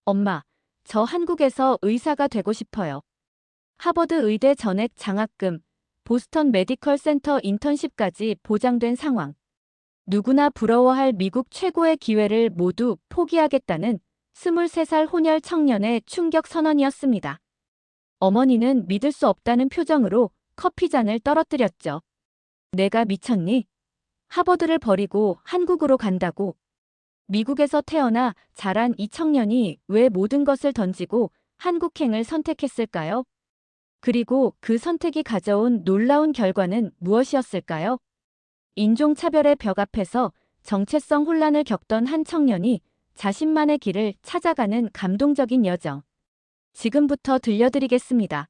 엄마, 저 한국에서 의사가 되고 싶어요. 하버드 의대 전액 장학금, 보스턴 메디컬 센터 인턴십까지 보장된 상황. 누구나 부러워할 미국 최고의 기회를 모두 포기하겠다는 23살 혼혈 청년의 충격 선언이었습니다. 어머니는 믿을 수 없다는 표정으로 커피잔을 떨어뜨렸죠. 내가 미쳤니? 하버드를 버리고 한국으로 간다고. 미국에서 태어나 자란 이 청년이 왜 모든 것을 던지고 한국행을 선택했을까요? 그리고 그 선택이 가져온 놀라운 결과는 무엇이었을까요? 인종차별의 벽 앞에서 정체성 혼란을 겪던 한 청년이 자신만의 길을 찾아가는 감동적인 여정. 지금부터 들려드리겠습니다.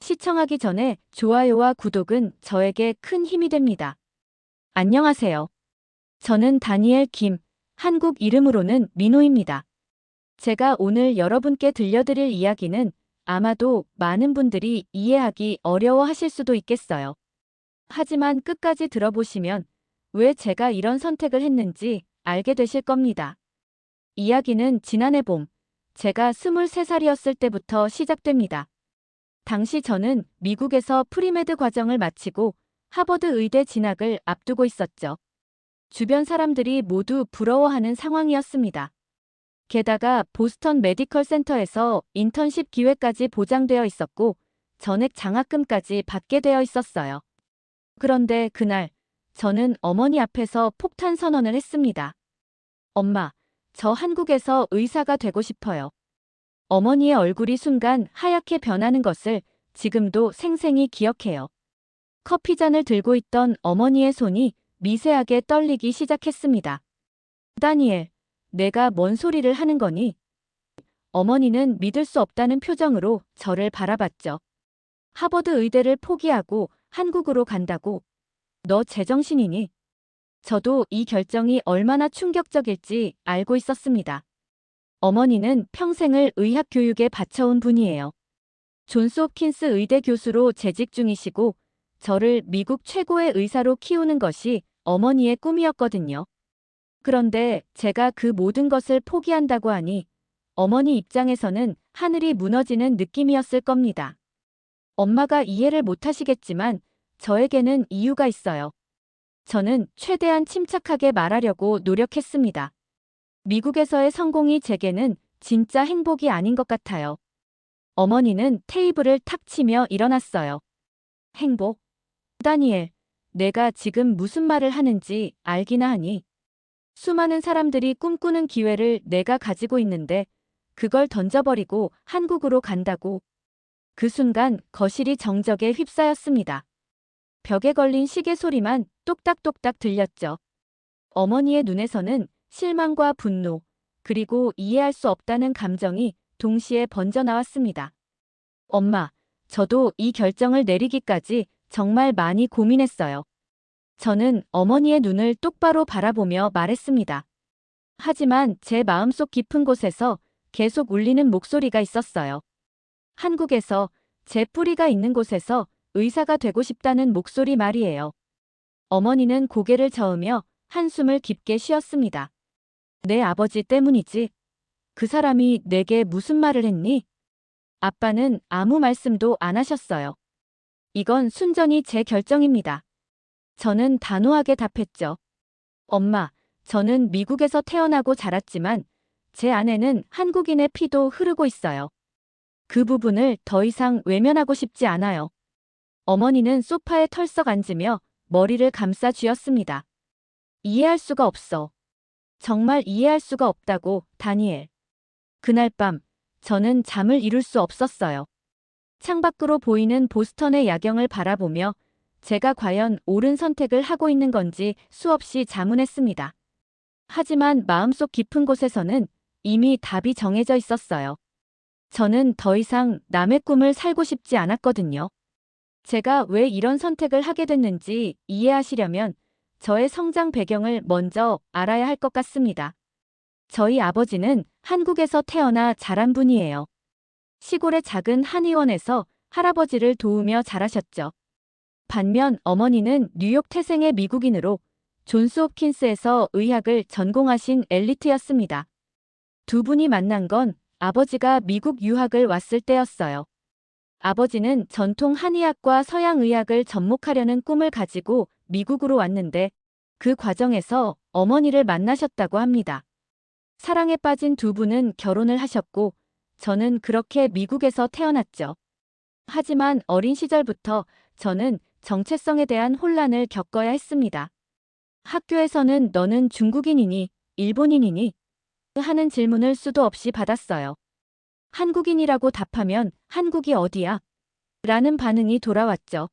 시청하기 전에 좋아요와 구독은 저에게 큰 힘이 됩니다. 안녕하세요. 저는 다니엘 김, 한국 이름으로는 민호입니다. 제가 오늘 여러분께 들려드릴 이야기는 아마도 많은 분들이 이해하기 어려워하실 수도 있겠어요. 하지만 끝까지 들어보시면 왜 제가 이런 선택을 했는지 알게 되실 겁니다. 이야기는 지난해 봄, 제가 23살이었을 때부터 시작됩니다. 당시 저는 미국에서 프리메드 과정을 마치고 하버드 의대 진학을 앞두고 있었죠. 주변 사람들이 모두 부러워하는 상황이었습니다. 게다가 보스턴 메디컬 센터에서 인턴십 기회까지 보장되어 있었고 전액 장학금까지 받게 되어 있었어요. 그런데 그날 저는 어머니 앞에서 폭탄 선언을 했습니다. 엄마, 저 한국에서 의사가 되고 싶어요. 어머니의 얼굴이 순간 하얗게 변하는 것을 지금도 생생히 기억해요. 커피잔을 들고 있던 어머니의 손이 미세하게 떨리기 시작했습니다. 다니엘, 내가 뭔 소리를 하는 거니? 어머니는 믿을 수 없다는 표정으로 저를 바라봤죠. 하버드 의대를 포기하고 한국으로 간다고. 너 제정신이니? 저도 이 결정이 얼마나 충격적일지 알고 있었습니다. 어머니는 평생을 의학 교육에 바쳐온 분이에요. 존스 홉킨스 의대 교수로 재직 중이시고 저를 미국 최고의 의사로 키우는 것이 어머니의 꿈이었거든요. 그런데 제가 그 모든 것을 포기한다고 하니 어머니 입장에서는 하늘이 무너지는 느낌이었을 겁니다. 엄마가 이해를 못하시겠지만 저에게는 이유가 있어요. 저는 최대한 침착하게 말하려고 노력했습니다. 미국에서의 성공이 제게는 진짜 행복이 아닌 것 같아요. 어머니는 테이블을 탁 치며 일어났어요. 행복? 다니엘, 내가 지금 무슨 말을 하는지 알기나 하니? 수많은 사람들이 꿈꾸는 기회를 내가 가지고 있는데 그걸 던져버리고 한국으로 간다고. 그 순간 거실이 정적에 휩싸였습니다. 벽에 걸린 시계 소리만 똑딱똑딱 들렸죠. 어머니의 눈에서는 실망과 분노, 그리고 이해할 수 없다는 감정이 동시에 번져 나왔습니다. 엄마, 저도 이 결정을 내리기까지 정말 많이 고민했어요. 저는 어머니의 눈을 똑바로 바라보며 말했습니다. 하지만 제 마음속 깊은 곳에서 계속 울리는 목소리가 있었어요. 한국에서 제 뿌리가 있는 곳에서 의사가 되고 싶다는 목소리 말이에요. 어머니는 고개를 저으며 한숨을 깊게 쉬었습니다. 내 아버지 때문이지. 그 사람이 내게 무슨 말을 했니? 아빠는 아무 말씀도 안 하셨어요. 이건 순전히 제 결정입니다. 저는 단호하게 답했죠. 엄마, 저는 미국에서 태어나고 자랐지만 제 안에는 한국인의 피도 흐르고 있어요. 그 부분을 더 이상 외면하고 싶지 않아요. 어머니는 소파에 털썩 앉으며 머리를 감싸 쥐었습니다. 이해할 수가 없어. 정말 이해할 수가 없다고, 다니엘. 그날 밤, 저는 잠을 이룰 수 없었어요. 창밖으로 보이는 보스턴의 야경을 바라보며 제가 과연 옳은 선택을 하고 있는 건지 수없이 자문했습니다. 하지만 마음속 깊은 곳에서는 이미 답이 정해져 있었어요. 저는 더 이상 남의 꿈을 살고 싶지 않았거든요. 제가 왜 이런 선택을 하게 됐는지 이해하시려면 저의 성장 배경을 먼저 알아야 할 것 같습니다. 저희 아버지는 한국에서 태어나 자란 분이에요. 시골의 작은 한의원에서 할아버지를 도우며 자라셨죠. 반면 어머니는 뉴욕 태생의 미국인으로 존스 홉킨스에서 의학을 전공하신 엘리트였습니다. 두 분이 만난 건 아버지가 미국 유학을 왔을 때였어요. 아버지는 전통 한의학과 서양의학을 접목하려는 꿈을 가지고 미국으로 왔는데 그 과정에서 어머니를 만나셨다고 합니다. 사랑에 빠진 두 분은 결혼을 하셨고 저는 그렇게 미국에서 태어났죠. 하지만 어린 시절부터 저는 정체성에 대한 혼란을 겪어야 했습니다. 학교에서는 너는 중국인이니 일본인이니 하는 질문을 수도 없이 받았어요. 한국인이라고 답하면 한국이 어디야? 라는 반응이 돌아왔죠.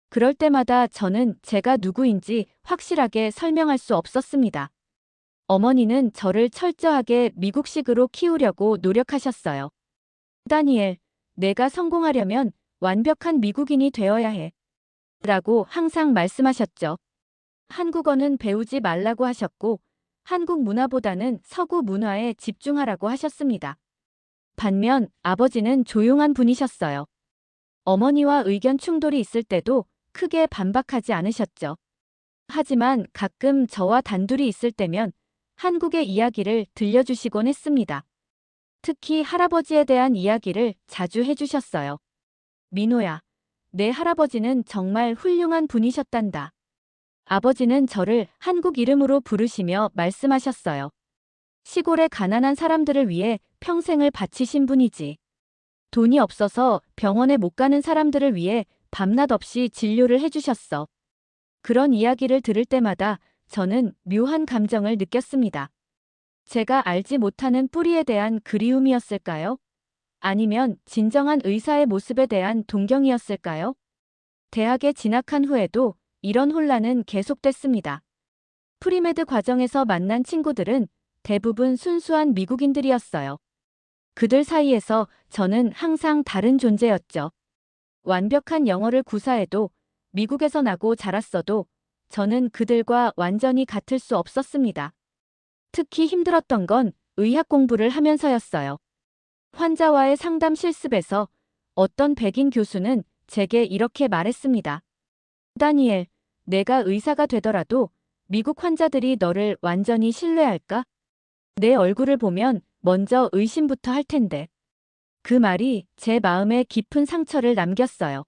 그럴 때마다 저는 제가 누구인지 확실하게 설명할 수 없었습니다. 어머니는 저를 철저하게 미국식으로 키우려고 노력하셨어요. 다니엘, 내가 성공하려면 완벽한 미국인이 되어야 해. 라고 항상 말씀하셨죠. 한국어는 배우지 말라고 하셨고, 한국 문화보다는 서구 문화에 집중하라고 하셨습니다. 반면 아버지는 조용한 분이셨어요. 어머니와 의견 충돌이 있을 때도 크게 반박하지 않으셨죠. 하지만 가끔 저와 단둘이 있을 때면 한국의 이야기를 들려주시곤 했습니다. 특히 할아버지에 대한 이야기를 자주 해주셨어요. 민호야, 내 할아버지는 정말 훌륭한 분이셨단다. 아버지는 저를 한국 이름으로 부르시며 말씀하셨어요. 시골의 가난한 사람들을 위해 평생을 바치신 분이지. 돈이 없어서 병원에 못 가는 사람들을 위해 밤낮 없이 진료를 해주셨어. 그런 이야기를 들을 때마다 저는 묘한 감정을 느꼈습니다. 제가 알지 못하는 뿌리에 대한 그리움이었을까요? 아니면 진정한 의사의 모습에 대한 동경이었을까요? 대학에 진학한 후에도 이런 혼란은 계속됐습니다. 프리메드 과정에서 만난 친구들은 대부분 순수한 미국인들이었어요. 그들 사이에서 저는 항상 다른 존재였죠. 완벽한 영어를 구사해도 미국에서 나고 자랐어도 저는 그들과 완전히 같을 수 없었습니다. 특히 힘들었던 건 의학 공부를 하면서였어요. 환자와의 상담 실습에서 어떤 백인 교수는 제게 이렇게 말했습니다. 다니엘, 내가 의사가 되더라도 미국 환자들이 너를 완전히 신뢰할까? 내 얼굴을 보면 먼저 의심부터 할 텐데. 그 말이 제 마음에 깊은 상처를 남겼어요.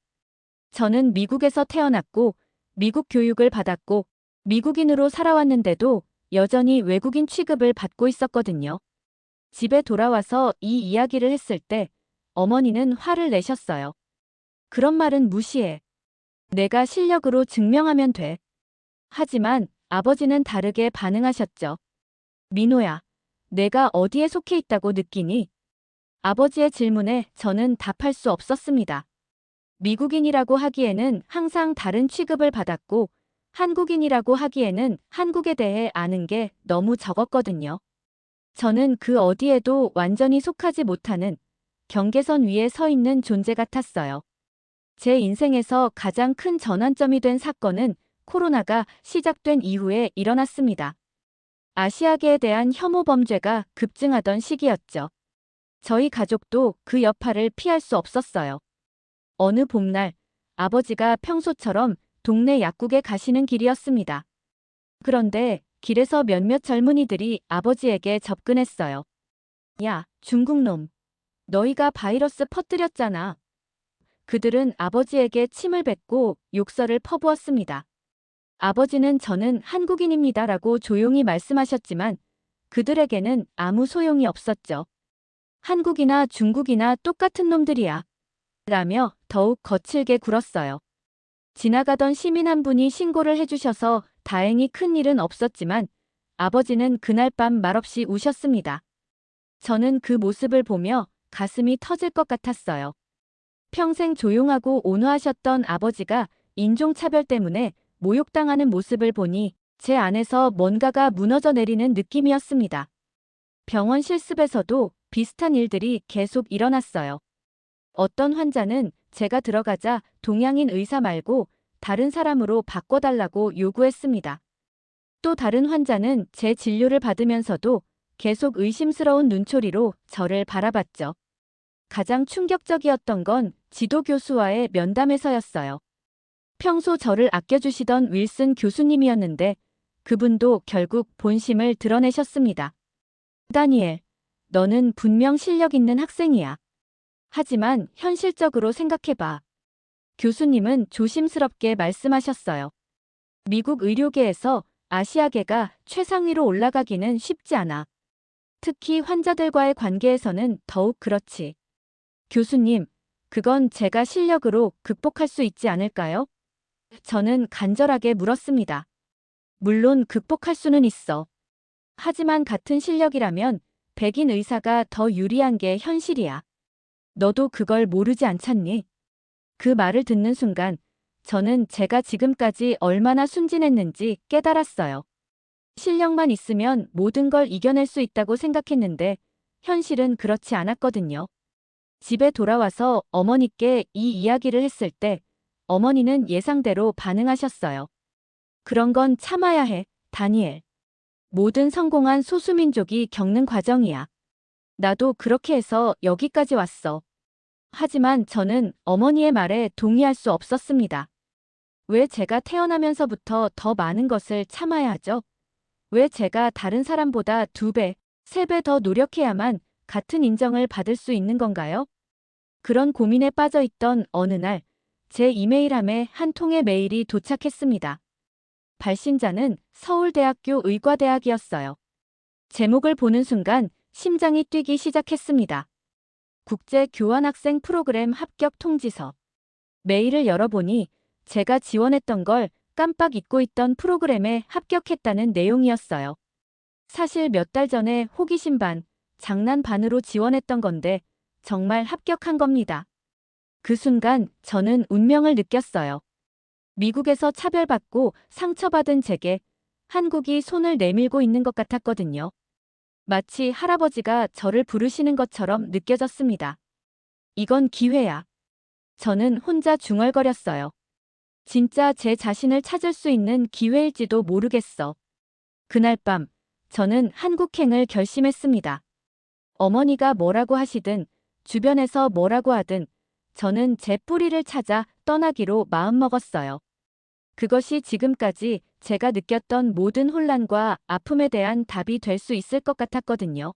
저는 미국에서 태어났고 미국 교육을 받았고 미국인으로 살아왔는데도 여전히 외국인 취급을 받고 있었거든요. 집에 돌아와서 이 이야기를 했을 때 어머니는 화를 내셨어요. 그런 말은 무시해. 내가 실력으로 증명하면 돼. 하지만 아버지는 다르게 반응하셨죠. 민호야, 내가 어디에 속해 있다고 느끼니? 아버지의 질문에 저는 답할 수 없었습니다. 미국인이라고 하기에는 항상 다른 취급을 받았고 한국인이라고 하기에는 한국에 대해 아는 게 너무 적었거든요. 저는 그 어디에도 완전히 속하지 못하는 경계선 위에 서 있는 존재 같았어요. 제 인생에서 가장 큰 전환점이 된 사건은 코로나가 시작된 이후에 일어났습니다. 아시아계에 대한 혐오 범죄가 급증하던 시기였죠. 저희 가족도 그 여파를 피할 수 없었어요. 어느 봄날 아버지가 평소처럼 동네 약국에 가시는 길이었습니다. 그런데 길에서 몇몇 젊은이들이 아버지에게 접근했어요. 야, 중국놈. 너희가 바이러스 퍼뜨렸잖아. 그들은 아버지에게 침을 뱉고 욕설을 퍼부었습니다. 아버지는 저는 한국인입니다라고 조용히 말씀하셨지만 그들에게는 아무 소용이 없었죠. 한국이나 중국이나 똑같은 놈들이야. 라며 더욱 거칠게 굴었어요. 지나가던 시민 한 분이 신고를 해주셔서 다행히 큰 일은 없었지만 아버지는 그날 밤 말없이 우셨습니다. 저는 그 모습을 보며 가슴이 터질 것 같았어요. 평생 조용하고 온화하셨던 아버지가 인종차별 때문에 모욕당하는 모습을 보니 제 안에서 뭔가가 무너져 내리는 느낌이었습니다. 병원 실습에서도 비슷한 일들이 계속 일어났어요. 어떤 환자는 제가 들어가자 동양인 의사 말고 다른 사람으로 바꿔달라고 요구했습니다. 또 다른 환자는 제 진료를 받으면서도 계속 의심스러운 눈초리로 저를 바라봤죠. 가장 충격적이었던 건 지도교수와의 면담에서였어요. 평소 저를 아껴주시던 윌슨 교수님이었는데 그분도 결국 본심을 드러내셨습니다. 다니엘, 너는 분명 실력 있는 학생이야. 하지만 현실적으로 생각해봐. 교수님은 조심스럽게 말씀하셨어요. 미국 의료계에서 아시아계가 최상위로 올라가기는 쉽지 않아. 특히 환자들과의 관계에서는 더욱 그렇지. 교수님, 그건 제가 실력으로 극복할 수 있지 않을까요? 저는 간절하게 물었습니다. 물론 극복할 수는 있어. 하지만 같은 실력이라면 백인 의사가 더 유리한 게 현실이야. 너도 그걸 모르지 않잖니? 그 말을 듣는 순간 저는 제가 지금까지 얼마나 순진했는지 깨달았어요. 실력만 있으면 모든 걸 이겨낼 수 있다고 생각했는데 현실은 그렇지 않았거든요. 집에 돌아와서 어머니께 이 이야기를 했을 때 어머니는 예상대로 반응하셨어요. 그런 건 참아야 해, 다니엘. 모든 성공한 소수민족이 겪는 과정이야. 나도 그렇게 해서 여기까지 왔어. 하지만 저는 어머니의 말에 동의할 수 없었습니다. 왜 제가 태어나면서부터 더 많은 것을 참아야 하죠? 왜 제가 다른 사람보다 2배, 3배 더 노력해야만 같은 인정을 받을 수 있는 건가요? 그런 고민에 빠져 있던 어느 날, 제 이메일함에 한 통의 메일이 도착했습니다. 발신자는 서울대학교 의과대학이었어요. 제목을 보는 순간 심장이 뛰기 시작했습니다. 국제 교환학생 프로그램 합격 통지서. 메일을 열어보니 제가 지원했던 걸 깜빡 잊고 있던 프로그램에 합격했다는 내용이었어요. 사실 몇 달 전에 호기심 반, 장난 반으로 지원했던 건데 정말 합격한 겁니다. 그 순간 저는 운명을 느꼈어요. 미국에서 차별받고 상처받은 제게 한국이 손을 내밀고 있는 것 같았거든요. 마치 할아버지가 저를 부르시는 것처럼 느껴졌습니다. 이건 기회야. 저는 혼자 중얼거렸어요. 진짜 제 자신을 찾을 수 있는 기회일지도 모르겠어. 그날 밤, 저는 한국행을 결심했습니다. 어머니가 뭐라고 하시든, 주변에서 뭐라고 하든, 저는 제 뿌리를 찾아 떠나기로 마음먹었어요. 그것이 지금까지 제가 느꼈던 모든 혼란과 아픔에 대한 답이 될 수 있을 것 같았거든요.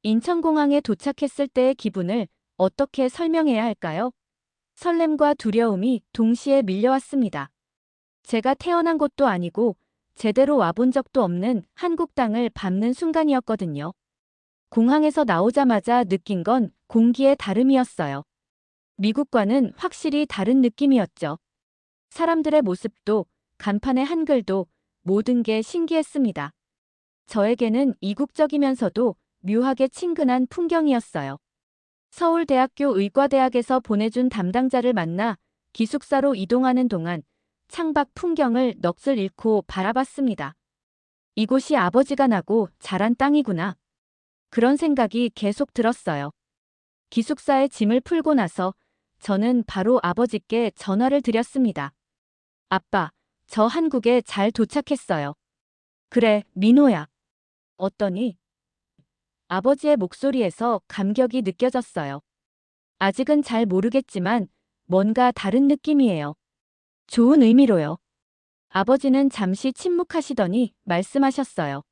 인천공항에 도착했을 때의 기분을 어떻게 설명해야 할까요? 설렘과 두려움이 동시에 밀려왔습니다. 제가 태어난 곳도 아니고 제대로 와본 적도 없는 한국 땅을 밟는 순간이었거든요. 공항에서 나오자마자 느낀 건 공기의 다름이었어요. 미국과는 확실히 다른 느낌이었죠. 사람들의 모습도 간판의 한글도 모든 게 신기했습니다. 저에게는 이국적이면서도 묘하게 친근한 풍경이었어요. 서울대학교 의과대학에서 보내준 담당자를 만나 기숙사로 이동하는 동안 창밖 풍경을 넋을 잃고 바라봤습니다. 이곳이 아버지가 나고 자란 땅이구나. 그런 생각이 계속 들었어요. 기숙사에 짐을 풀고 나서 저는 바로 아버지께 전화를 드렸습니다. 아빠, 저 한국에 잘 도착했어요. 그래, 민호야. 어떠니? 아버지의 목소리에서 감격이 느껴졌어요. 아직은 잘 모르겠지만 뭔가 다른 느낌이에요. 좋은 의미로요. 아버지는 잠시 침묵하시더니 말씀하셨어요.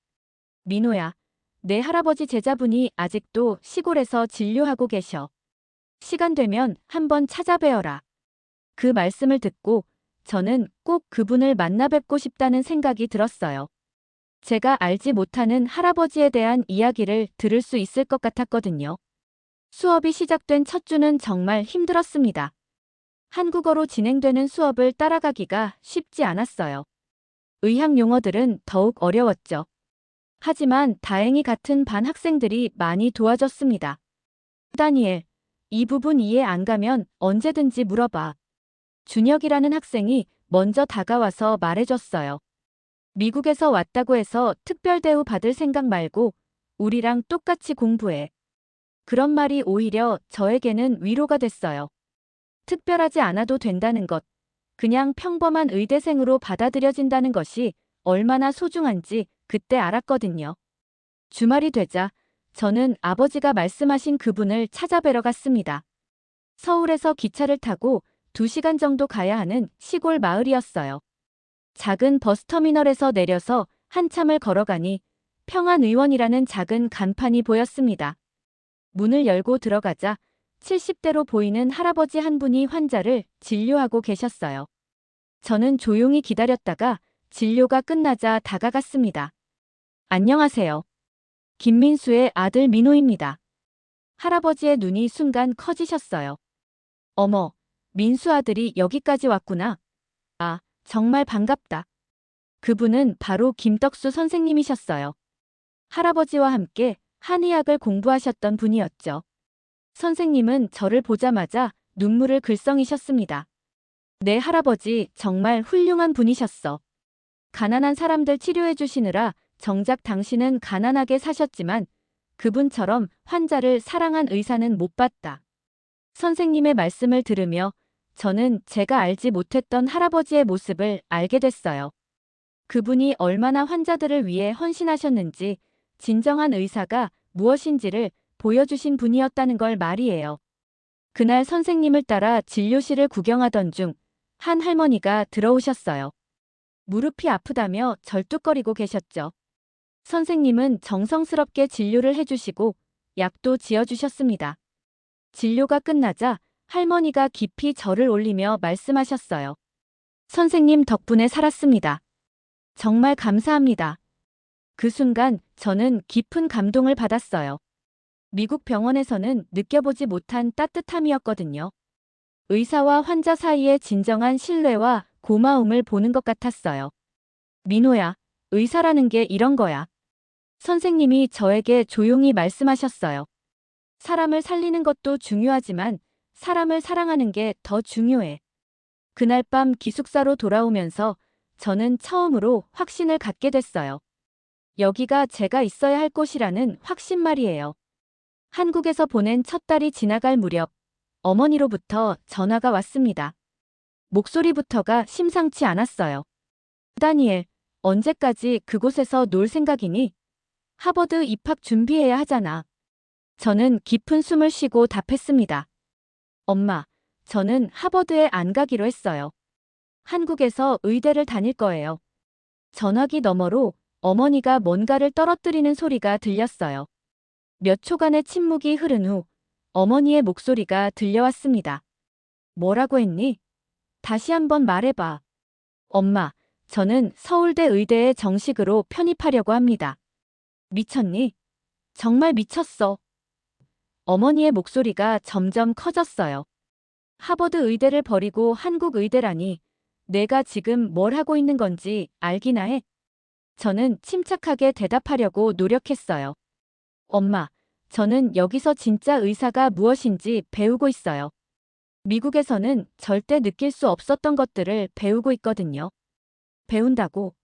민호야, 내 할아버지 제자분이 아직도 시골에서 진료하고 계셔. 시간 되면 한번 찾아뵈어라. 그 말씀을 듣고 저는 꼭 그분을 만나 뵙고 싶다는 생각이 들었어요. 제가 알지 못하는 할아버지에 대한 이야기를 들을 수 있을 것 같았거든요. 수업이 시작된 첫 주는 정말 힘들었습니다. 한국어로 진행되는 수업을 따라가기가 쉽지 않았어요. 의학 용어들은 더욱 어려웠죠. 하지만 다행히 같은 반 학생들이 많이 도와줬습니다. 다니엘, 이 부분 이해 안 가면 언제든지 물어봐. 준혁이라는 학생이 먼저 다가와서 말해줬어요. 미국에서 왔다고 해서 특별 대우 받을 생각 말고 우리랑 똑같이 공부해. 그런 말이 오히려 저에게는 위로가 됐어요. 특별하지 않아도 된다는 것, 그냥 평범한 의대생으로 받아들여진다는 것이 얼마나 소중한지 그때 알았거든요. 주말이 되자 저는 아버지가 말씀하신 그분을 찾아뵈러 갔습니다. 서울에서 기차를 타고 2시간 정도 가야 하는 시골 마을이었어요. 작은 버스터미널에서 내려서 한참을 걸어가니 평안의원이라는 작은 간판이 보였습니다. 문을 열고 들어가자 70대로 보이는 할아버지 한 분이 환자를 진료하고 계셨어요. 저는 조용히 기다렸다가 진료가 끝나자 다가갔습니다. 안녕하세요. 김민수의 아들 민호입니다. 할아버지의 눈이 순간 커지셨어요. 어머, 민수 아들이 여기까지 왔구나. 아, 정말 반갑다. 그분은 바로 김덕수 선생님이셨어요. 할아버지와 함께 한의학을 공부하셨던 분이었죠. 선생님은 저를 보자마자 눈물을 글썽이셨습니다. 내 할아버지 정말 훌륭한 분이셨어. 가난한 사람들 치료해 주시느라 정작 당신은 가난하게 사셨지만 그분처럼 환자를 사랑한 의사는 못 봤다. 선생님의 말씀을 들으며 저는 제가 알지 못했던 할아버지의 모습을 알게 됐어요. 그분이 얼마나 환자들을 위해 헌신하셨는지 진정한 의사가 무엇인지를 보여주신 분이었다는 걸 말이에요. 그날 선생님을 따라 진료실을 구경하던 중 한 할머니가 들어오셨어요. 무릎이 아프다며 절뚝거리고 계셨죠. 선생님은 정성스럽게 진료를 해주시고 약도 지어주셨습니다. 진료가 끝나자 할머니가 깊이 절을 올리며 말씀하셨어요. 선생님 덕분에 살았습니다. 정말 감사합니다. 그 순간 저는 깊은 감동을 받았어요. 미국 병원에서는 느껴보지 못한 따뜻함이었거든요. 의사와 환자 사이의 진정한 신뢰와 고마움을 보는 것 같았어요. 민호야, 의사라는 게 이런 거야. 선생님이 저에게 조용히 말씀하셨어요. 사람을 살리는 것도 중요하지만 사람을 사랑하는 게 더 중요해. 그날 밤 기숙사로 돌아오면서 저는 처음으로 확신을 갖게 됐어요. 여기가 제가 있어야 할 곳이라는 확신 말이에요. 한국에서 보낸 첫 달이 지나갈 무렵 어머니로부터 전화가 왔습니다. 목소리부터가 심상치 않았어요. 다니엘, 언제까지 그곳에서 놀 생각이니? 하버드 입학 준비해야 하잖아. 저는 깊은 숨을 쉬고 답했습니다. 엄마, 저는 하버드에 안 가기로 했어요. 한국에서 의대를 다닐 거예요. 전화기 너머로 어머니가 뭔가를 떨어뜨리는 소리가 들렸어요. 몇 초간의 침묵이 흐른 후 어머니의 목소리가 들려왔습니다. 뭐라고 했니? 다시 한번 말해봐. 엄마, 저는 서울대 의대에 정식으로 편입하려고 합니다. 미쳤니? 정말 미쳤어. 어머니의 목소리가 점점 커졌어요. 하버드 의대를 버리고 한국 의대라니 내가 지금 뭘 하고 있는 건지 알기나 해? 저는 침착하게 대답하려고 노력했어요. 엄마, 저는 여기서 진짜 의사가 무엇인지 배우고 있어요. 미국에서는 절대 느낄 수 없었던 것들을 배우고 있거든요. 배운다고?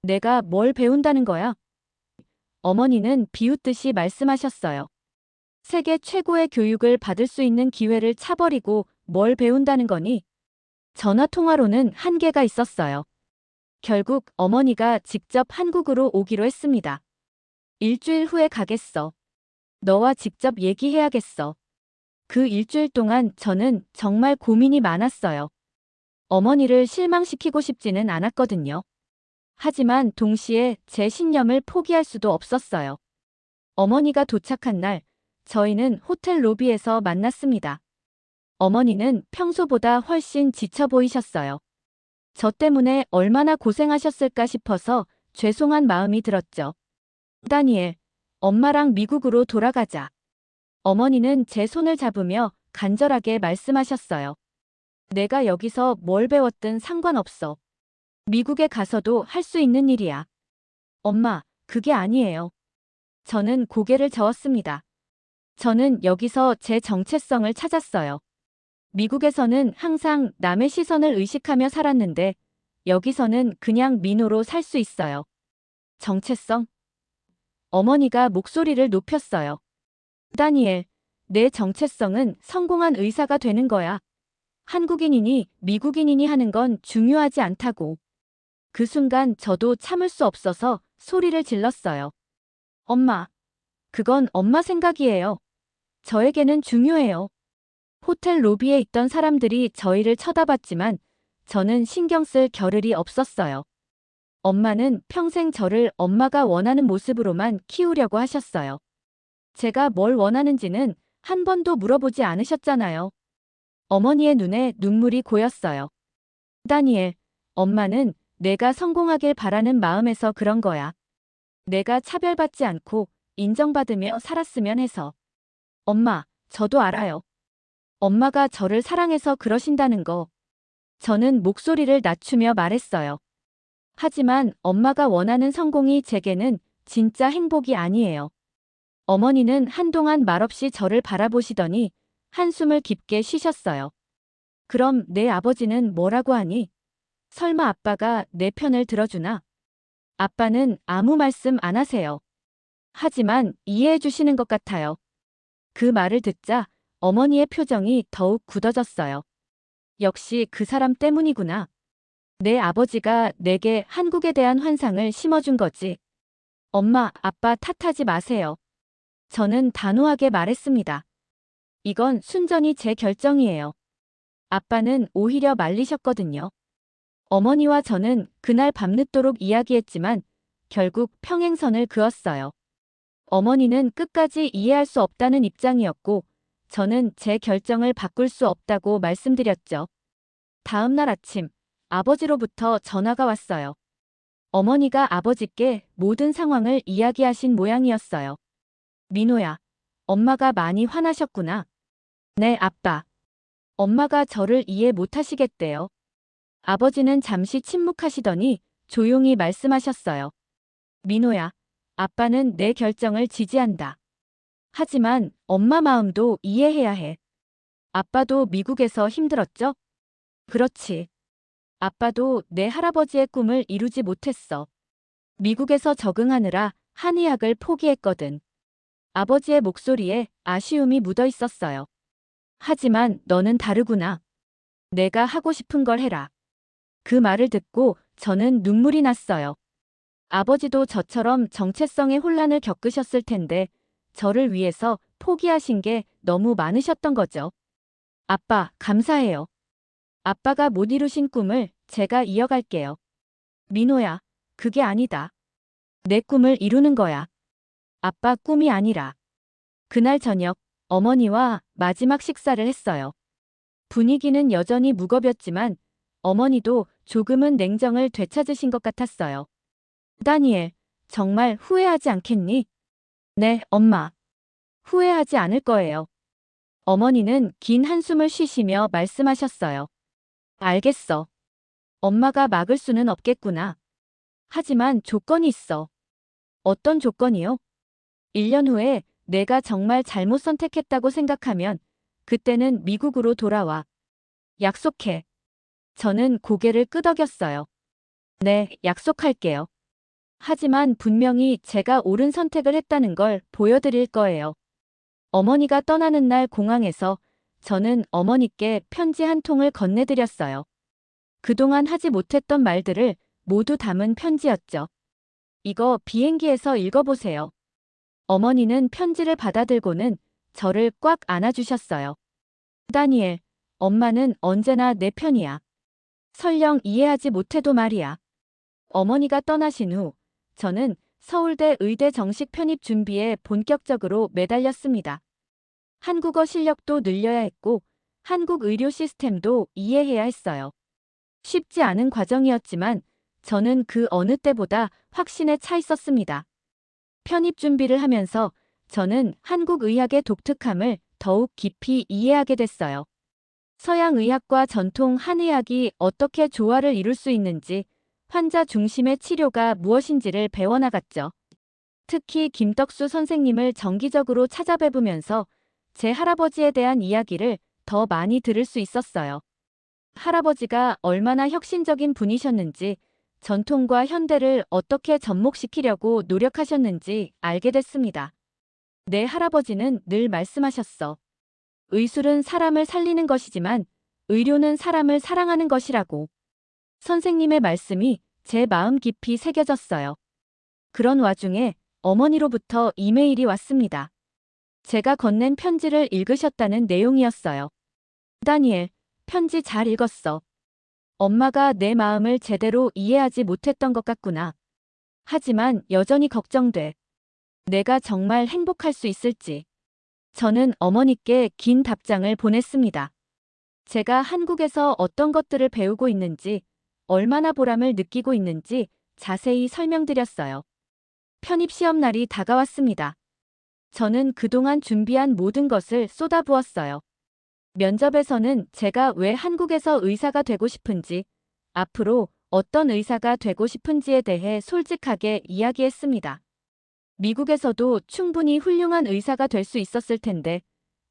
내가 뭘 배운다는 거야? 어머니는 비웃듯이 말씀하셨어요. 세계 최고의 교육을 받을 수 있는 기회를 차버리고 뭘 배운다는 거니? 전화 통화로는 한계가 있었어요. 결국 어머니가 직접 한국으로 오기로 했습니다. 일주일 후에 가겠어. 너와 직접 얘기해야겠어. 그 일주일 동안 저는 정말 고민이 많았어요. 어머니를 실망시키고 싶지는 않았거든요. 하지만 동시에 제 신념을 포기할 수도 없었어요. 어머니가 도착한 날, 저희는 호텔 로비에서 만났습니다. 어머니는 평소보다 훨씬 지쳐 보이셨어요. 저 때문에 얼마나 고생하셨을까 싶어서 죄송한 마음이 들었죠. 다니엘, 엄마랑 미국으로 돌아가자. 어머니는 제 손을 잡으며 간절하게 말씀하셨어요. 내가 여기서 뭘 배웠든 상관없어. 미국에 가서도 할 수 있는 일이야. 엄마, 그게 아니에요. 저는 고개를 저었습니다. 저는 여기서 제 정체성을 찾았어요. 미국에서는 항상 남의 시선을 의식하며 살았는데 여기서는 그냥 민호로 살 수 있어요. 정체성? 어머니가 목소리를 높였어요. 다니엘, 내 정체성은 성공한 의사가 되는 거야. 한국인이니 미국인이니 하는 건 중요하지 않다고. 그 순간 저도 참을 수 없어서 소리를 질렀어요. 엄마, 그건 엄마 생각이에요. 저에게는 중요해요. 호텔 로비에 있던 사람들이 저희를 쳐다봤지만 저는 신경 쓸 겨를이 없었어요. 엄마는 평생 저를 엄마가 원하는 모습으로만 키우려고 하셨어요. 제가 뭘 원하는지는 한 번도 물어보지 않으셨잖아요. 어머니의 눈에 눈물이 고였어요. 다니엘, 엄마는 내가 성공하길 바라는 마음에서 그런 거야. 내가 차별받지 않고 인정받으며 살았으면 해서. 엄마, 저도 알아요. 엄마가 저를 사랑해서 그러신다는 거. 저는 목소리를 낮추며 말했어요. 하지만 엄마가 원하는 성공이 제게는 진짜 행복이 아니에요. 어머니는 한동안 말없이 저를 바라보시더니 한숨을 깊게 쉬셨어요. 그럼 내 아버지는 뭐라고 하니? 설마 아빠가 내 편을 들어주나? 아빠는 아무 말씀 안 하세요. 하지만 이해해 주시는 것 같아요. 그 말을 듣자 어머니의 표정이 더욱 굳어졌어요. 역시 그 사람 때문이구나. 내 아버지가 내게 한국에 대한 환상을 심어준 거지. 엄마, 아빠 탓하지 마세요. 저는 단호하게 말했습니다. 이건 순전히 제 결정이에요. 아빠는 오히려 말리셨거든요. 어머니와 저는 그날 밤늦도록 이야기했지만 결국 평행선을 그었어요. 어머니는 끝까지 이해할 수 없다는 입장이었고 저는 제 결정을 바꿀 수 없다고 말씀드렸죠. 다음 날 아침 아버지로부터 전화가 왔어요. 어머니가 아버지께 모든 상황을 이야기하신 모양이었어요. 민호야, 엄마가 많이 화나셨구나. 네, 아빠. 엄마가 저를 이해 못하시겠대요. 아버지는 잠시 침묵하시더니 조용히 말씀하셨어요. 민호야, 아빠는 내 결정을 지지한다. 하지만 엄마 마음도 이해해야 해. 아빠도 미국에서 힘들었죠? 그렇지. 아빠도 내 할아버지의 꿈을 이루지 못했어. 미국에서 적응하느라 한의학을 포기했거든. 아버지의 목소리에 아쉬움이 묻어 있었어요. 하지만 너는 다르구나. 내가 하고 싶은 걸 해라. 그 말을 듣고 저는 눈물이 났어요. 아버지도 저처럼 정체성의 혼란을 겪으셨을 텐데 저를 위해서 포기하신 게 너무 많으셨던 거죠. 아빠, 감사해요. 아빠가 못 이루신 꿈을 제가 이어갈게요. 민호야, 그게 아니다. 내 꿈을 이루는 거야. 아빠 꿈이 아니라. 그날 저녁 어머니와 마지막 식사를 했어요. 분위기는 여전히 무겁였지만 어머니도 조금은 냉정을 되찾으신 것 같았어요. 다니엘, 정말 후회하지 않겠니? 네, 엄마. 후회하지 않을 거예요. 어머니는 긴 한숨을 쉬시며 말씀하셨어요. 알겠어. 엄마가 막을 수는 없겠구나. 하지만 조건이 있어. 어떤 조건이요? 1년 후에 내가 정말 잘못 선택했다고 생각하면 그때는 미국으로 돌아와. 약속해. 저는 고개를 끄덕였어요. 네, 약속할게요. 하지만 분명히 제가 옳은 선택을 했다는 걸 보여드릴 거예요. 어머니가 떠나는 날 공항에서 저는 어머니께 편지 한 통을 건네드렸어요. 그동안 하지 못했던 말들을 모두 담은 편지였죠. 이거 비행기에서 읽어보세요. 어머니는 편지를 받아들고는 저를 꽉 안아주셨어요. 다니엘, 엄마는 언제나 내 편이야. 설령 이해하지 못해도 말이야. 어머니가 떠나신 후 저는 서울대 의대 정식 편입 준비에 본격적으로 매달렸습니다. 한국어 실력도 늘려야 했고 한국 의료 시스템도 이해해야 했어요. 쉽지 않은 과정이었지만 저는 그 어느 때보다 확신에 차 있었습니다. 편입 준비를 하면서 저는 한국 의학의 독특함을 더욱 깊이 이해하게 됐어요. 서양 의학과 전통 한의학이 어떻게 조화를 이룰 수 있는지, 환자 중심의 치료가 무엇인지를 배워나갔죠. 특히 김덕수 선생님을 정기적으로 찾아뵈보면서 제 할아버지에 대한 이야기를 더 많이 들을 수 있었어요. 할아버지가 얼마나 혁신적인 분이셨는지, 전통과 현대를 어떻게 접목시키려고 노력하셨는지 알게 됐습니다. 내 할아버지는 늘 말씀하셨어. 의술은 사람을 살리는 것이지만 의료는 사람을 사랑하는 것이라고. 선생님의 말씀이 제 마음 깊이 새겨졌어요. 그런 와중에 어머니로부터 이메일이 왔습니다. 제가 건넨 편지를 읽으셨다는 내용이었어요. 다니엘, 편지 잘 읽었어. 엄마가 내 마음을 제대로 이해하지 못했던 것 같구나. 하지만 여전히 걱정돼. 내가 정말 행복할 수 있을지. 저는 어머니께 긴 답장을 보냈습니다. 제가 한국에서 어떤 것들을 배우고 있는지, 얼마나 보람을 느끼고 있는지 자세히 설명드렸어요. 편입 시험 날이 다가왔습니다. 저는 그동안 준비한 모든 것을 쏟아부었어요. 면접에서는 제가 왜 한국에서 의사가 되고 싶은지, 앞으로 어떤 의사가 되고 싶은지에 대해 솔직하게 이야기했습니다. 미국에서도 충분히 훌륭한 의사가 될 수 있었을 텐데,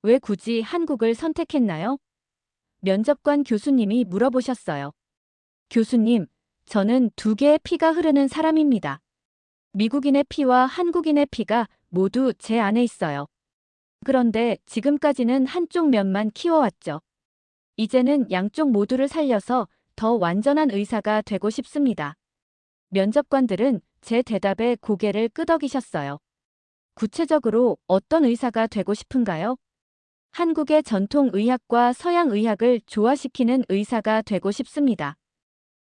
왜 굳이 한국을 선택했나요? 면접관 교수님이 물어보셨어요. 교수님, 저는 두 개의 피가 흐르는 사람입니다. 미국인의 피와 한국인의 피가 모두 제 안에 있어요. 그런데 지금까지는 한쪽 면만 키워왔죠. 이제는 양쪽 모두를 살려서 더 완전한 의사가 되고 싶습니다. 면접관들은 제 대답에 고개를 끄덕이셨어요. 구체적으로 어떤 의사가 되고 싶은가요? 한국의 전통 의학과 서양 의학을 조화시키는 의사가 되고 싶습니다.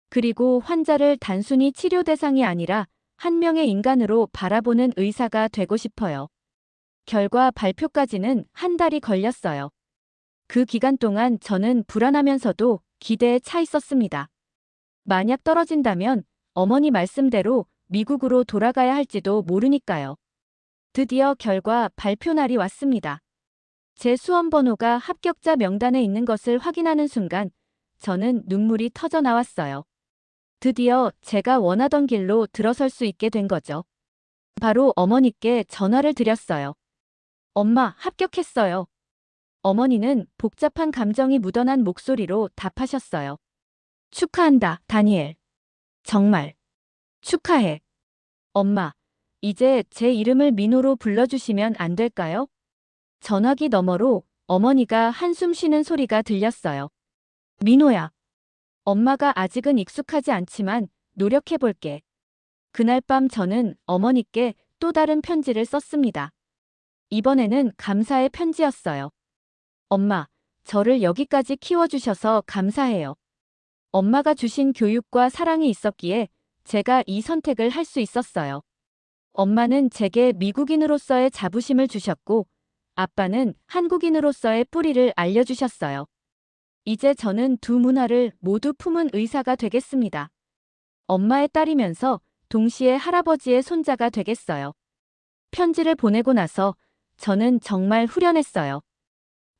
그리고 환자를 단순히 치료 대상이 아니라 한 명의 인간으로 바라보는 의사가 되고 싶어요. 결과 발표까지는 한 달이 걸렸어요. 그 기간 동안 저는 불안하면서도 기대에 차 있었습니다. 만약 떨어진다면 어머니 말씀대로 미국으로 돌아가야 할지도 모르니까요. 드디어 결과 발표 날이 왔습니다. 제 수험 번호가 합격자 명단에 있는 것을 확인하는 순간 저는 눈물이 터져 나왔어요. 드디어 제가 원하던 길로 들어설 수 있게 된 거죠. 바로 어머니께 전화를 드렸어요. 엄마, 합격했어요. 어머니는 복잡한 감정이 묻어난 목소리로 답하셨어요. 축하한다, 다니엘. 정말. 축하해. 엄마, 이제 제 이름을 민호로 불러주시면 안 될까요? 전화기 너머로 어머니가 한숨 쉬는 소리가 들렸어요. 민호야. 엄마가 아직은 익숙하지 않지만 노력해볼게. 그날 밤 저는 어머니께 또 다른 편지를 썼습니다. 이번에는 감사의 편지였어요. 엄마, 저를 여기까지 키워주셔서 감사해요. 엄마가 주신 교육과 사랑이 있었기에 제가 이 선택을 할 수 있었어요. 엄마는 제게 미국인으로서의 자부심을 주셨고, 아빠는 한국인으로서의 뿌리를 알려주셨어요. 이제 저는 두 문화를 모두 품은 의사가 되겠습니다. 엄마의 딸이면서 동시에 할아버지의 손자가 되겠어요. 편지를 보내고 나서 저는 정말 후련했어요.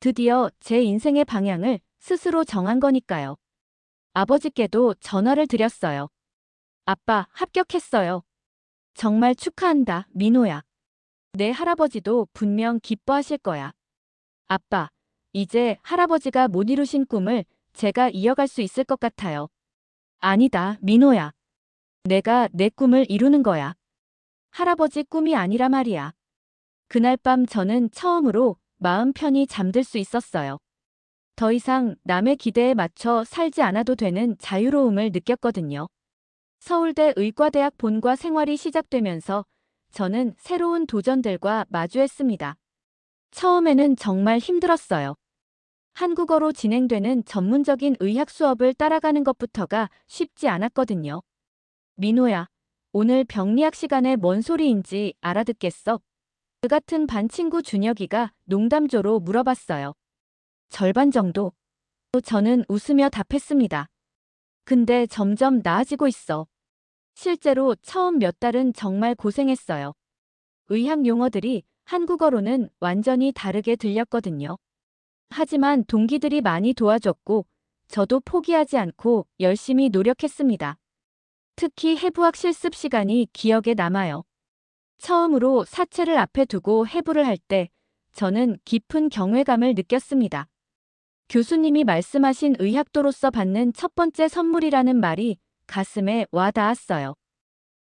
드디어 제 인생의 방향을 스스로 정한 거니까요. 아버지께도 전화를 드렸어요. 아빠, 합격했어요. 정말 축하한다, 민호야. 내 할아버지도 분명 기뻐하실 거야. 아빠, 이제 할아버지가 못 이루신 꿈을 제가 이어갈 수 있을 것 같아요. 아니다, 민호야. 내가 내 꿈을 이루는 거야. 할아버지 꿈이 아니라 말이야. 그날 밤 저는 처음으로 마음 편히 잠들 수 있었어요. 더 이상 남의 기대에 맞춰 살지 않아도 되는 자유로움을 느꼈거든요. 서울대 의과대학 본과 생활이 시작되면서 저는 새로운 도전들과 마주했습니다. 처음에는 정말 힘들었어요. 한국어로 진행되는 전문적인 의학 수업을 따라가는 것부터가 쉽지 않았거든요. 민호야, 오늘 병리학 시간에 뭔 소리인지 알아듣겠어? 그 같은 반 친구 준혁이가 농담조로 물어봤어요. 절반 정도. 저는 웃으며 답했습니다. 근데 점점 나아지고 있어. 실제로 처음 몇 달은 정말 고생했어요. 의학 용어들이 한국어로는 완전히 다르게 들렸거든요. 하지만 동기들이 많이 도와줬고, 저도 포기하지 않고 열심히 노력했습니다. 특히 해부학 실습 시간이 기억에 남아요. 처음으로 사체를 앞에 두고 해부를 할 때 저는 깊은 경외감을 느꼈습니다. 교수님이 말씀하신 의학도로서 받는 첫 번째 선물이라는 말이 가슴에 와 닿았어요.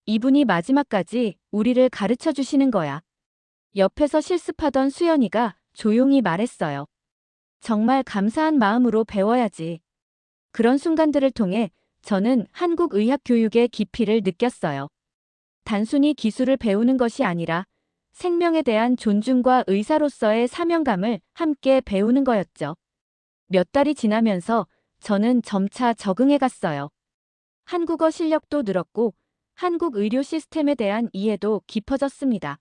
이분이 마지막까지 우리를 가르쳐 주시는 거야. 옆에서 실습하던 수연이가 조용히 말했어요. 정말 감사한 마음으로 배워야지. 그런 순간들을 통해 저는 한국 의학 교육의 깊이를 느꼈어요. 단순히 기술을 배우는 것이 아니라 생명에 대한 존중과 의사로서의 사명감을 함께 배우는 거였죠. 몇 달이 지나면서 저는 점차 적응해 갔어요. 한국어 실력도 늘었고 한국 의료 시스템에 대한 이해도 깊어졌습니다.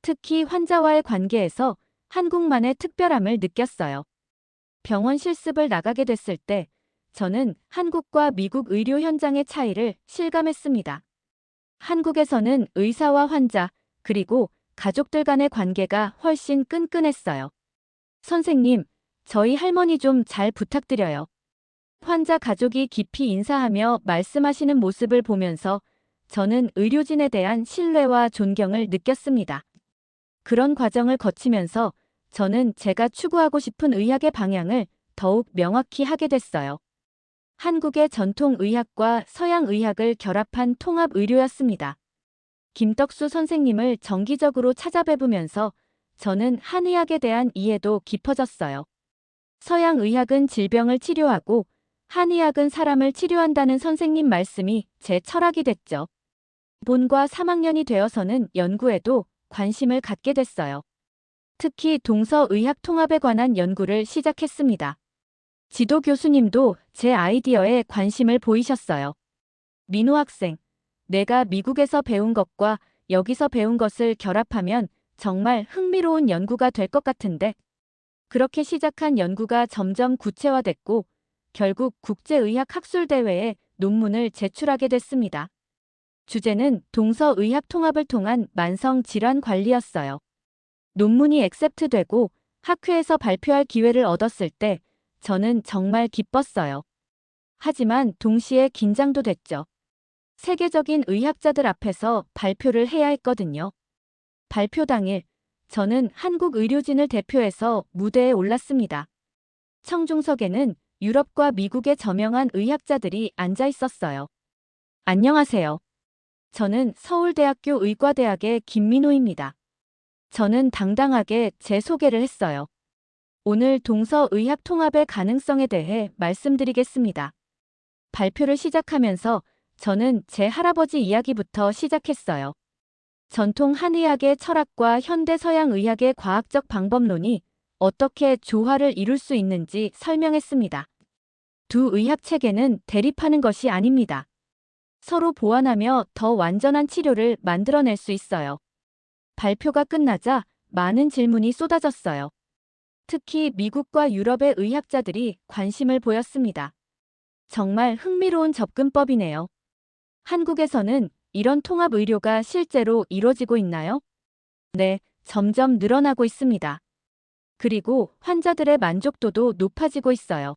특히 환자와의 관계에서 한국만의 특별함을 느꼈어요. 병원 실습을 나가게 됐을 때 저는 한국과 미국 의료 현장의 차이를 실감했습니다. 한국에서는 의사와 환자, 그리고 가족들 간의 관계가 훨씬 끈끈했어요. 선생님, 저희 할머니 좀 잘 부탁드려요. 환자 가족이 깊이 인사하며 말씀하시는 모습을 보면서 저는 의료진에 대한 신뢰와 존경을 느꼈습니다. 그런 과정을 거치면서 저는 제가 추구하고 싶은 의학의 방향을 더욱 명확히 하게 됐어요. 한국의 전통 의학과 서양 의학을 결합한 통합 의료였습니다. 김덕수 선생님을 정기적으로 찾아뵈보면서 저는 한의학에 대한 이해도 깊어졌어요. 서양 의학은 질병을 치료하고 한의학은 사람을 치료한다는 선생님 말씀이 제 철학이 됐죠. 본과 3학년이 되어서는 연구에도 관심을 갖게 됐어요. 특히 동서의학 통합에 관한 연구를 시작했습니다. 지도 교수님도 제 아이디어에 관심을 보이셨어요. 민호 학생, 내가 미국에서 배운 것과 여기서 배운 것을 결합하면 정말 흥미로운 연구가 될 것 같은데. 그렇게 시작한 연구가 점점 구체화됐고 결국 국제의학학술대회에 논문을 제출하게 됐습니다. 주제는 동서의학 통합을 통한 만성질환 관리였어요. 논문이 액셉트되고 학회에서 발표할 기회를 얻었을 때 저는 정말 기뻤어요. 하지만 동시에 긴장도 됐죠. 세계적인 의학자들 앞에서 발표를 해야 했거든요. 발표 당일, 저는 한국 의료진을 대표해서 무대에 올랐습니다. 청중석에는 유럽과 미국의 저명한 의학자들이 앉아 있었어요. 안녕하세요. 저는 서울대학교 의과대학의 김민호입니다. 저는 당당하게 제 소개를 했어요. 오늘 동서의학 통합의 가능성에 대해 말씀드리겠습니다. 발표를 시작하면서 저는 제 할아버지 이야기부터 시작했어요. 전통 한의학의 철학과 현대 서양 의학의 과학적 방법론이 어떻게 조화를 이룰 수 있는지 설명했습니다. 두 의학 체계는 대립하는 것이 아닙니다. 서로 보완하며 더 완전한 치료를 만들어낼 수 있어요. 발표가 끝나자 많은 질문이 쏟아졌어요. 특히 미국과 유럽의 의학자들이 관심을 보였습니다. 정말 흥미로운 접근법이네요. 한국에서는 이런 통합 의료가 실제로 이루어지고 있나요? 네, 점점 늘어나고 있습니다. 그리고 환자들의 만족도도 높아지고 있어요.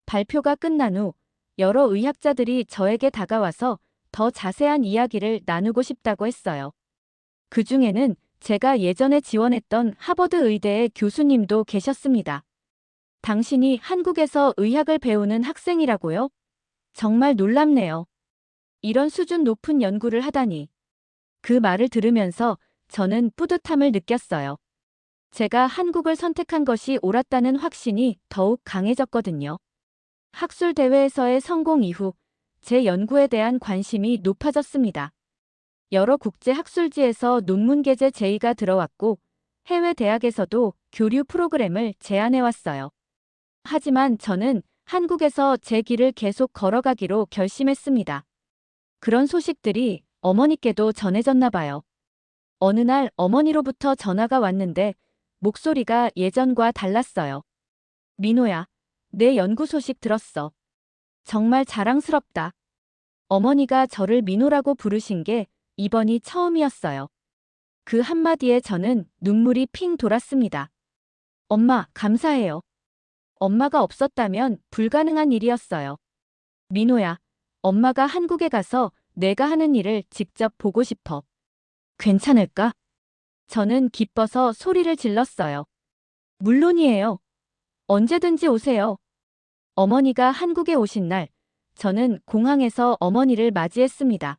발표가 끝난 후 여러 의학자들이 저에게 다가와서 더 자세한 이야기를 나누고 싶다고 했어요. 그 중에는 제가 예전에 지원했던 하버드 의대의 교수님도 계셨습니다. 당신이 한국에서 의학을 배우는 학생이라고요? 정말 놀랍네요. 이런 수준 높은 연구를 하다니. 그 말을 들으면서 저는 뿌듯함을 느꼈어요. 제가 한국을 선택한 것이 옳았다는 확신이 더욱 강해졌거든요. 학술대회에서의 성공 이후 제 연구에 대한 관심이 높아졌습니다. 여러 국제 학술지에서 논문 게재 제의가 들어왔고 해외 대학에서도 교류 프로그램을 제안해왔어요. 하지만 저는 한국에서 제 길을 계속 걸어가기로 결심했습니다. 그런 소식들이 어머니께도 전해졌나 봐요. 어느 날 어머니로부터 전화가 왔는데 목소리가 예전과 달랐어요. 민호야, 내 연구 소식 들었어. 정말 자랑스럽다. 어머니가 저를 민호라고 부르신 게 이번이 처음이었어요. 그 한마디에 저는 눈물이 핑 돌았습니다. 엄마, 감사해요. 엄마가 없었다면 불가능한 일이었어요. 민호야, 엄마가 한국에 가서 내가 하는 일을 직접 보고 싶어. 괜찮을까? 저는 기뻐서 소리를 질렀어요. 물론이에요. 언제든지 오세요. 어머니가 한국에 오신 날, 저는 공항에서 어머니를 맞이했습니다.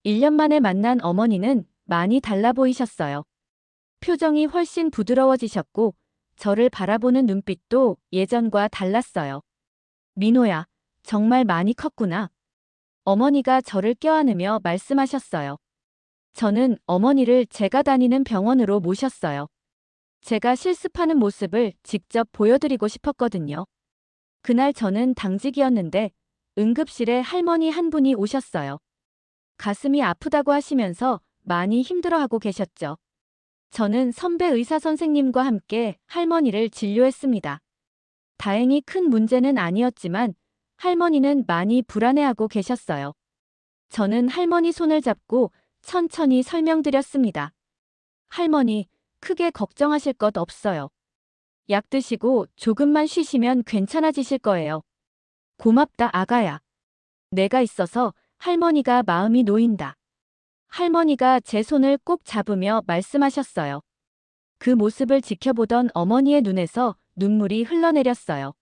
1년 만에 만난 어머니는 많이 달라 보이셨어요. 표정이 훨씬 부드러워지셨고 저를 바라보는 눈빛도 예전과 달랐어요. 민호야, 정말 많이 컸구나. 어머니가 저를 껴안으며 말씀하셨어요. 저는 어머니를 제가 다니는 병원으로 모셨어요. 제가 실습하는 모습을 직접 보여드리고 싶었거든요. 그날 저는 당직이었는데 응급실에 할머니 한 분이 오셨어요. 가슴이 아프다고 하시면서 많이 힘들어하고 계셨죠. 저는 선배 의사 선생님과 함께 할머니를 진료했습니다. 다행히 큰 문제는 아니었지만 할머니는 많이 불안해하고 계셨어요. 저는 할머니 손을 잡고 천천히 설명드렸습니다. 할머니, 크게 걱정하실 것 없어요. 약 드시고 조금만 쉬시면 괜찮아지실 거예요. 고맙다, 아가야. 내가 있어서 할머니가 마음이 놓인다. 할머니가 제 손을 꼭 잡으며 말씀하셨어요. 그 모습을 지켜보던 어머니의 눈에서 눈물이 흘러내렸어요.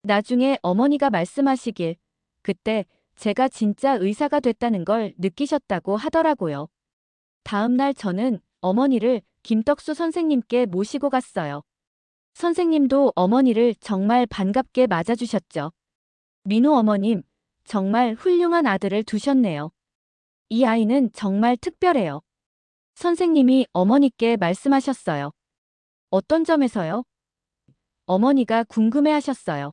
나중에 어머니가 말씀하시길, 그때 제가 진짜 의사가 됐다는 걸 느끼셨다고 하더라고요. 다음 날 저는 어머니를 김떡수 선생님께 모시고 갔어요. 선생님도 어머니를 정말 반갑게 맞아주셨죠. 민호 어머님, 정말 훌륭한 아들을 두셨네요. 이 아이는 정말 특별해요. 선생님이 어머니께 말씀하셨어요. 어떤 점에서요? 어머니가 궁금해하셨어요.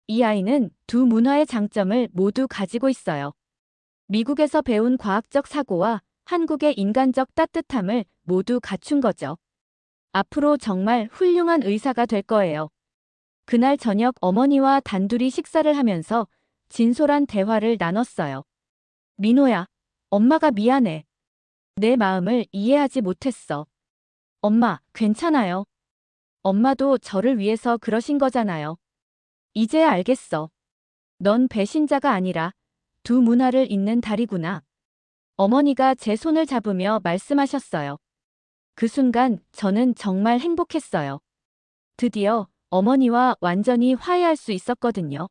이 아이는 두 문화의 장점을 모두 가지고 있어요. 미국에서 배운 과학적 사고와 한국의 인간적 따뜻함을 모두 갖춘 거죠. 앞으로 정말 훌륭한 의사가 될 거예요. 그날 저녁 어머니와 단둘이 식사를 하면서 진솔한 대화를 나눴어요. 민호야, 엄마가 미안해. 내 마음을 이해하지 못했어. 엄마, 괜찮아요. 엄마도 저를 위해서 그러신 거잖아요. 이제야 알겠어. 넌 배신자가 아니라 두 문화를 잇는 달이구나. 어머니가 제 손을 잡으며 말씀하셨어요. 그 순간 저는 정말 행복했어요. 드디어 어머니와 완전히 화해할 수 있었거든요.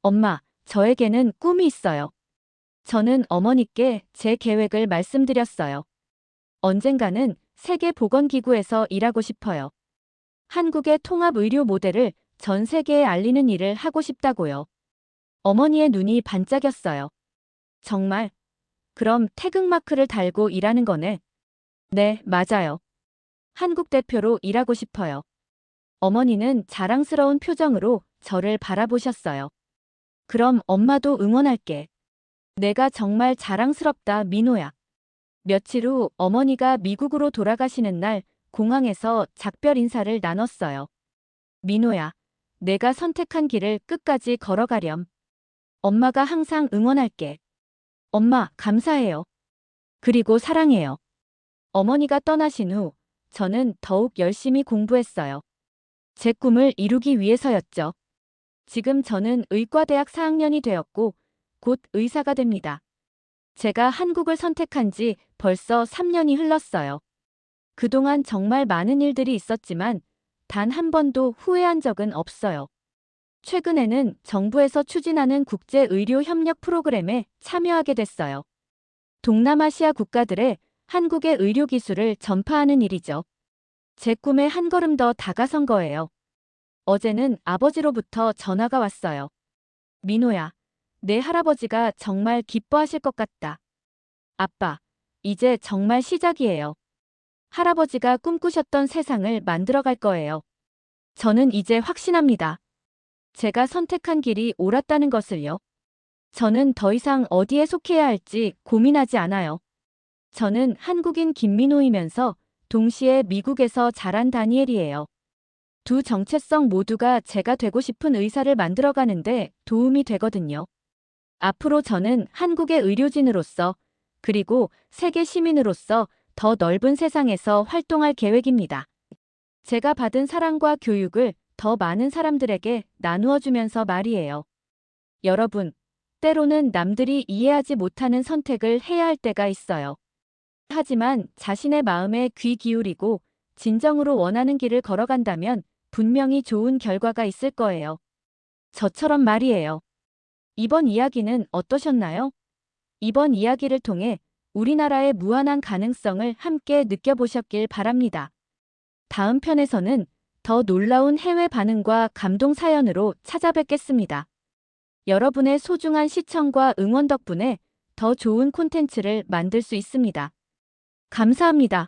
엄마, 저에게는 꿈이 있어요. 저는 어머니께 제 계획을 말씀드렸어요. 언젠가는 세계보건기구에서 일하고 싶어요. 한국의 통합의료 모델을 전 세계에 알리는 일을 하고 싶다고요. 어머니의 눈이 반짝였어요. 정말? 그럼 태극마크를 달고 일하는 거네? 네, 맞아요. 한국 대표로 일하고 싶어요. 어머니는 자랑스러운 표정으로 저를 바라보셨어요. 그럼 엄마도 응원할게. 내가 정말 자랑스럽다, 민호야. 며칠 후 어머니가 미국으로 돌아가시는 날 공항에서 작별 인사를 나눴어요. 민호야, 내가 선택한 길을 끝까지 걸어가렴. 엄마가 항상 응원할게. 엄마, 감사해요. 그리고 사랑해요. 어머니가 떠나신 후 저는 더욱 열심히 공부했어요. 제 꿈을 이루기 위해서였죠. 지금 저는 의과대학 4학년이 되었고 곧 의사가 됩니다. 제가 한국을 선택한 지 벌써 3년이 흘렀어요. 그동안 정말 많은 일들이 있었지만 단 한 번도 후회한 적은 없어요. 최근에는 정부에서 추진하는 국제의료협력 프로그램에 참여하게 됐어요. 동남아시아 국가들의 한국의 의료기술을 전파하는 일이죠. 제 꿈에 한 걸음 더 다가선 거예요. 어제는 아버지로부터 전화가 왔어요. 민호야, 내 할아버지가 정말 기뻐하실 것 같다. 아빠, 이제 정말 시작이에요. 할아버지가 꿈꾸셨던 세상을 만들어갈 거예요. 저는 이제 확신합니다. 제가 선택한 길이 옳았다는 것을요. 저는 더 이상 어디에 속해야 할지 고민하지 않아요. 저는 한국인 김민호이면서 동시에 미국에서 자란 다니엘이에요. 두 정체성 모두가 제가 되고 싶은 의사를 만들어가는데 도움이 되거든요. 앞으로 저는 한국의 의료진으로서 그리고 세계 시민으로서 더 넓은 세상에서 활동할 계획입니다. 제가 받은 사랑과 교육을 더 많은 사람들에게 나누어 주면서 말이에요. 여러분, 때로는 남들이 이해하지 못하는 선택을 해야 할 때가 있어요. 하지만 자신의 마음에 귀 기울이고 진정으로 원하는 길을 걸어간다면 분명히 좋은 결과가 있을 거예요. 저처럼 말이에요. 이번 이야기는 어떠셨나요? 이번 이야기를 통해 우리나라의 무한한 가능성을 함께 느껴보셨길 바랍니다. 다음 편에서는 더 놀라운 해외 반응과 감동 사연으로 찾아뵙겠습니다. 여러분의 소중한 시청과 응원 덕분에 더 좋은 콘텐츠를 만들 수 있습니다. 감사합니다.